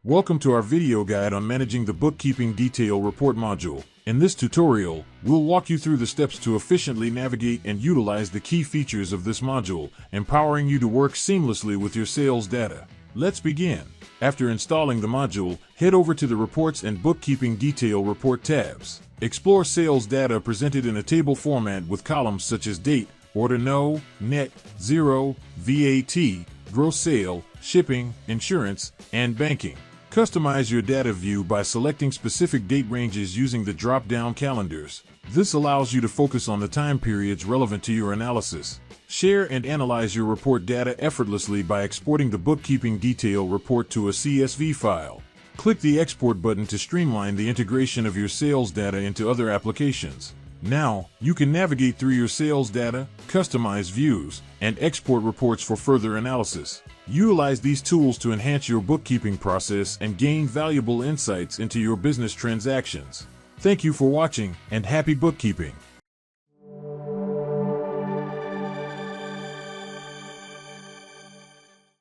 Welcome to our video guide on managing the Bookkeeping Detail Report module. In this tutorial, we'll walk you through the steps to efficiently navigate and utilize the key features of this module, empowering you to work seamlessly with your sales data. Let's begin. After installing the module, head over to the Reports and Bookkeeping Detail Report tabs. Explore sales data presented in a table format with columns such as date, order no, net, zero, VAT, gross sale, shipping, insurance, and banking. Customize your data view by selecting specific date ranges using the drop-down calendars. This allows you to focus on the time periods relevant to your analysis. Share and analyze your report data effortlessly by exporting the Bookkeeping Detail Report to a CSV file. Click the Export button to streamline the integration of your sales data into other applications. Now, you can navigate through your sales data, customize views, and export reports for further analysis. Utilize these tools to enhance your bookkeeping process and gain valuable insights into your business transactions. Thank you for watching, and happy bookkeeping!